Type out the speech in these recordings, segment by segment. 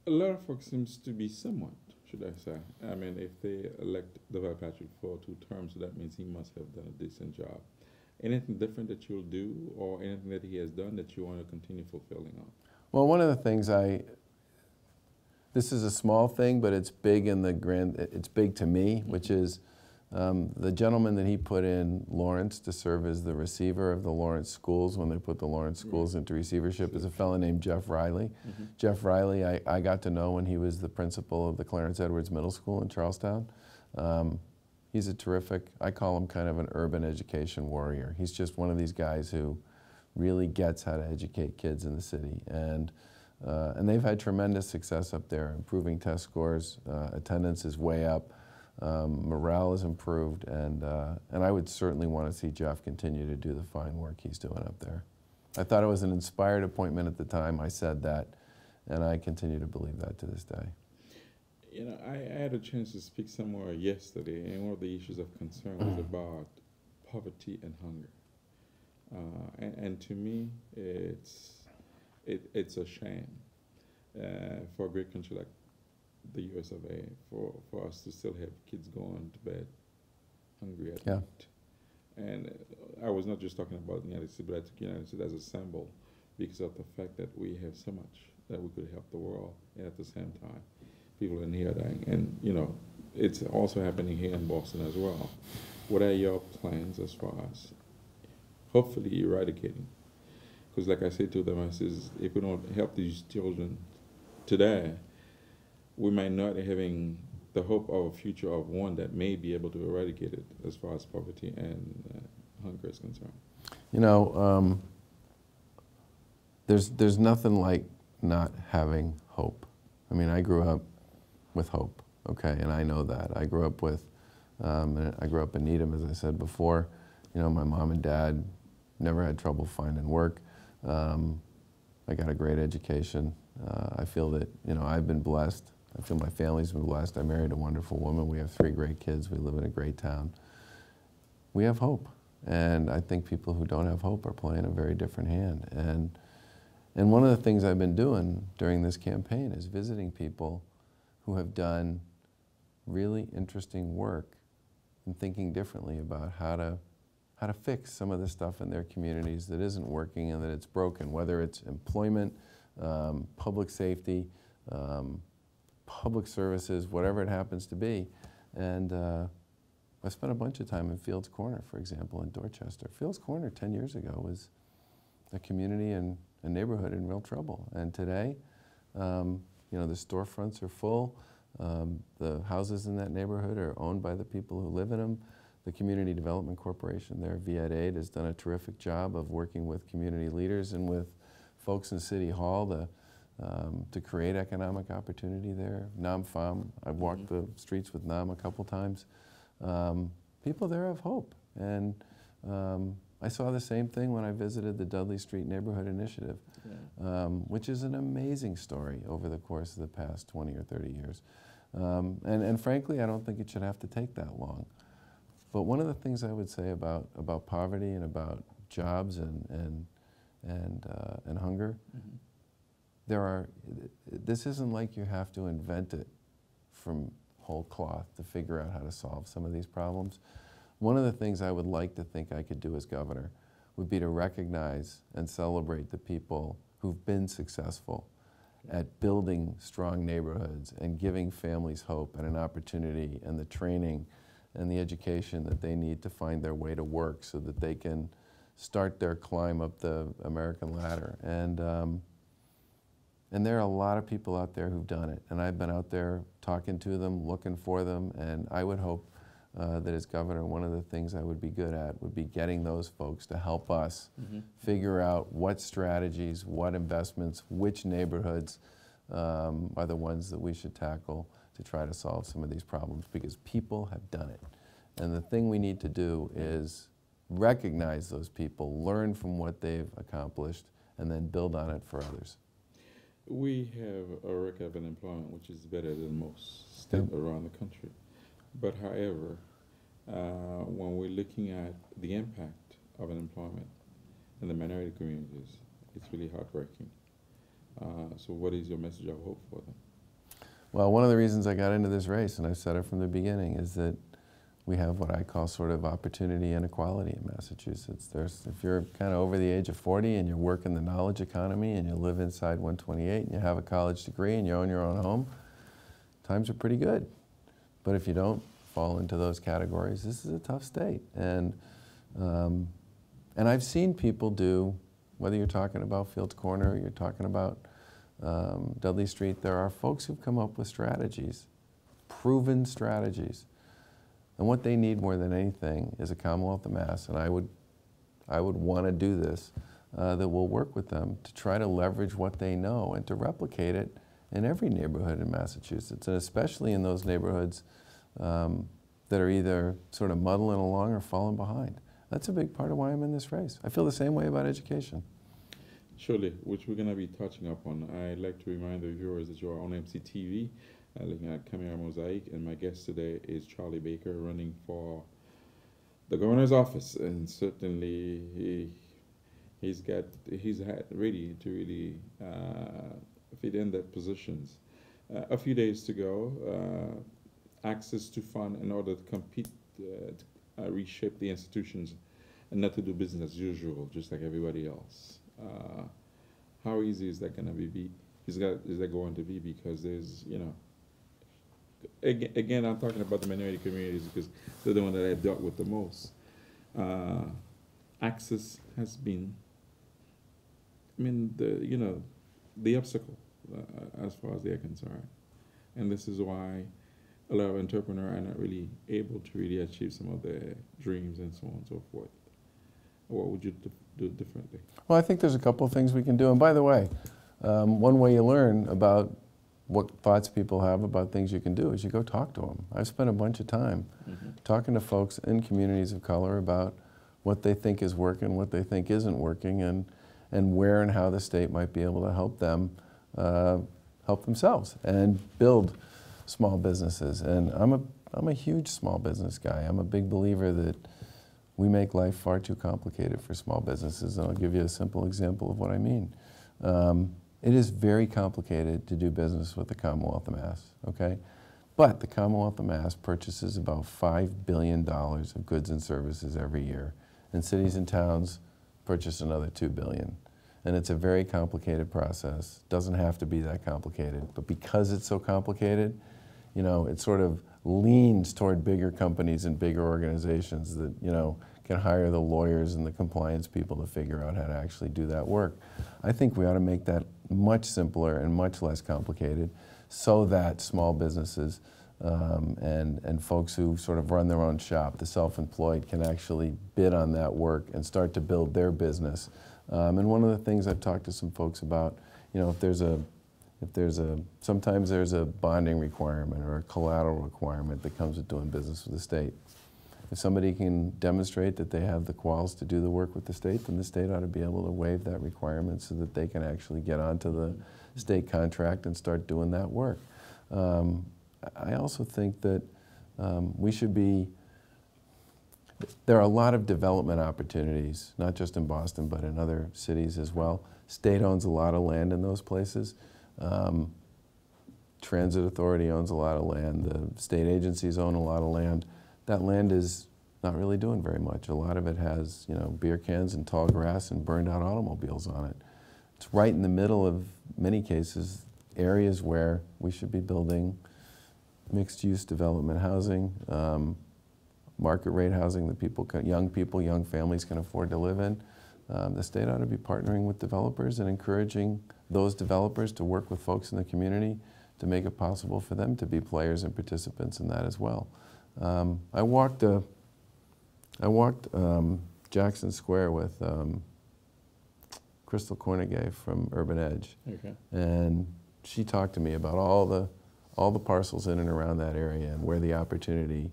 A lot of folks seems to be somewhat, should I say. I mean, if they elect the Vice Patrick for 2 terms, that means he must have done a decent job. Anything different that you'll do or anything that he has done that you want to continue fulfilling on? Well, one of the things this is a small thing, but it's big in the grand, it's big to me, which is the gentleman that he put in Lawrence to serve as the receiver of the Lawrence schools when they put the Lawrence schools into receivership is a fellow named Jeff Riley. Jeff Riley, I got to know when he was the principal of the Clarence Edwards Middle School in Charlestown. He's a terrific, I call him kind of an urban education warrior. He's just one of these guys who really gets how to educate kids in the city. And they've had tremendous success up there, improving test scores, attendance is way up, morale is improved, and I would certainly want to see Jeff continue to do the fine work he's doing up there. I thought it was an inspired appointment at the time I said that, and I continue to believe that to this day. You know, I had a chance to speak somewhere yesterday, and one of the issues of concern was about poverty and hunger. And to me, it's a shame for a great country like the US of A for us to still have kids going to bed hungry at night. And I was not just talking about the United States, but I took the United States as a symbol because of the fact that we have so much that we could help the world, and at the same time, people in here dying. And, you know, it's also happening here in Boston as well. What are your plans as far as hopefully eradicating? Because like I said to them, I says, if we don't help these children today, we might not having the hope of a future of one that may be able to eradicate it as far as poverty and hunger is concerned. You know, there's nothing like not having hope. I mean, I grew up with hope, okay, and I know that. I grew up with, I grew up in Needham, as I said before. You know, my mom and dad never had trouble finding work. I got a great education. I feel that, you know, I've been blessed. I feel my family's been blessed. I married a wonderful woman. We have 3 great kids. We live in a great town. We have hope. And I think people who don't have hope are playing a very different hand. And one of the things I've been doing during this campaign is visiting people who have done really interesting work and thinking differently about how to fix some of the stuff in their communities that isn't working and that it's broken, whether it's employment, public safety, public services, whatever it happens to be. And I spent a bunch of time in Fields Corner, for example, in Dorchester. Fields Corner 10 years ago was a community and a neighborhood in real trouble. And today, you know, the storefronts are full. The houses in that neighborhood are owned by the people who live in them. The Community Development Corporation there, VED, has done a terrific job of working with community leaders and with folks in City Hall to create economic opportunity there. NAM-FAM, I've walked the streets with NAM a couple times. People there have hope. And I saw the same thing when I visited the Dudley Street Neighborhood Initiative, which is an amazing story over the course of the past 20 or 30 years. And frankly, I don't think it should have to take that long. But one of the things I would say about poverty and about jobs and hunger, this isn't like you have to invent it from whole cloth to figure out how to solve some of these problems. One of the things I would like to think I could do as governor would be to recognize and celebrate the people who've been successful at building strong neighborhoods and giving families hope and an opportunity and the training and the education that they need to find their way to work so that they can start their climb up the American ladder. And there are a lot of people out there who've done it. And I've been out there talking to them, looking for them, and I would hope that as governor, one of the things I would be good at would be getting those folks to help us figure out what strategies, what investments, which neighborhoods are the ones that we should tackle to try to solve some of these problems, because people have done it. And the thing we need to do is recognize those people, learn from what they've accomplished, and then build on it for others. We have a record of unemployment which is better than most states around the country. But however, when we're looking at the impact of unemployment in the minority communities, it's really heartbreaking. So what is your message of hope for them? Well, one of the reasons I got into this race, and I've said it from the beginning, is that we have what I call sort of opportunity inequality in Massachusetts. If you're kind of over the age of 40 and you work in the knowledge economy and you live inside 128 and you have a college degree and you own your own home, times are pretty good. But if you don't fall into those categories, this is a tough state. And I've seen people do, whether you're talking about Fields Corner or you're talking about Dudley Street, there are folks who've come up with strategies, proven strategies. And what they need more than anything is a Commonwealth of Mass, and I would want to do this, that will work with them to try to leverage what they know and to replicate it in every neighborhood in Massachusetts, and especially in those neighborhoods that are either sort of muddling along or falling behind. That's a big part of why I'm in this race. I feel the same way about education. Surely, which we're going to be touching up on. I'd like to remind the viewers that you're on MCTV, looking at Camera Mosaic, and my guest today is Charlie Baker, running for the governor's office, and certainly he's had ready to really fit in that positions. A few days to go, access to fund in order to compete, to reshape the institutions, and not to do business as usual, just like everybody else. How easy is that going to be? Is that going to be? Because there's, you know, again, I'm talking about the minority communities because they're the one that I've dealt with the most. Access has been, I mean, the obstacle as far as they're concerned. And this is why a lot of entrepreneurs are not really able to really achieve some of their dreams and so on and so forth. What would you do differently? Well, I think there's a couple of things we can do. And by the way, one way you learn about what thoughts people have about things you can do is you go talk to them. I've spent a bunch of time talking to folks in communities of color about what they think is working, what they think isn't working, and where and how the state might be able to help them help themselves and build small businesses. And I'm a huge small business guy. I'm a big believer that we make life far too complicated for small businesses, and I'll give you a simple example of what I mean. It is very complicated to do business with the Commonwealth of Mass, okay? But the Commonwealth of Mass purchases about $5 billion of goods and services every year, and cities and towns purchase another $2 billion. And it's a very complicated process. Doesn't have to be that complicated, but because it's so complicated, you know, it sort of leans toward bigger companies and bigger organizations that, you know, can hire the lawyers and the compliance people to figure out how to actually do that work. I think we ought to make that much simpler and much less complicated so that small businesses and folks who sort of run their own shop, the self-employed, can actually bid on that work and start to build their business. And one of the things I've talked to some folks about, you know, sometimes there's a bonding requirement or a collateral requirement that comes with doing business with the state. If somebody can demonstrate that they have the quals to do the work with the state, then the state ought to be able to waive that requirement so that they can actually get onto the state contract and start doing that work. I also think that we should be, there are a lot of development opportunities, not just in Boston, but in other cities as well. State owns a lot of land in those places. Transit Authority owns a lot of land. The state agencies own a lot of land. That land is not really doing very much. A lot of it has, you know, beer cans and tall grass and burned out automobiles on it. It's right in the middle of, many cases, areas where we should be building mixed-use development housing, market rate housing that young families can afford to live in. The state ought to be partnering with developers and encouraging those developers to work with folks in the community to make it possible for them to be players and participants in that as well. I walked Jackson Square with Crystal Cornegay from Urban Edge, and she talked to me about all the parcels in and around that area and where the opportunity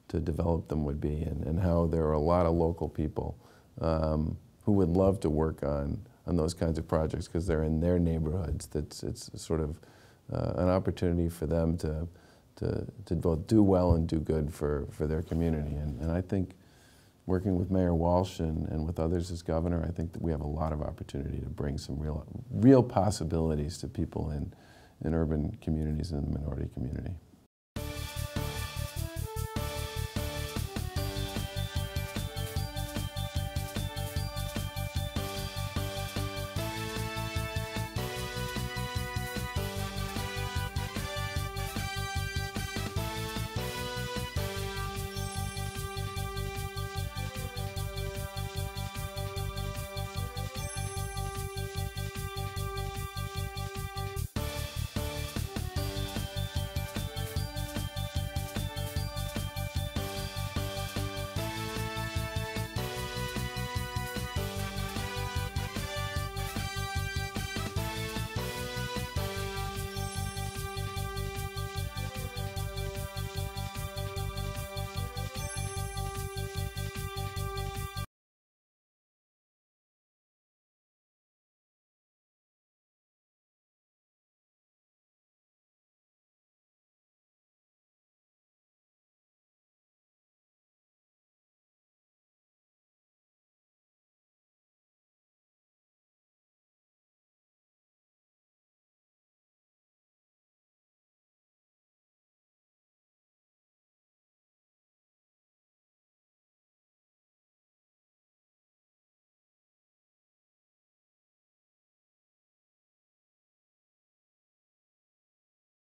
to develop them would be, and how there are a lot of local people who would love to work on those kinds of projects because they're in their neighborhoods. It's sort of an opportunity for them to both do well and do good for their community. And I think working with Mayor Walsh and with others as governor, I think that we have a lot of opportunity to bring some real possibilities to people in urban communities and the minority community.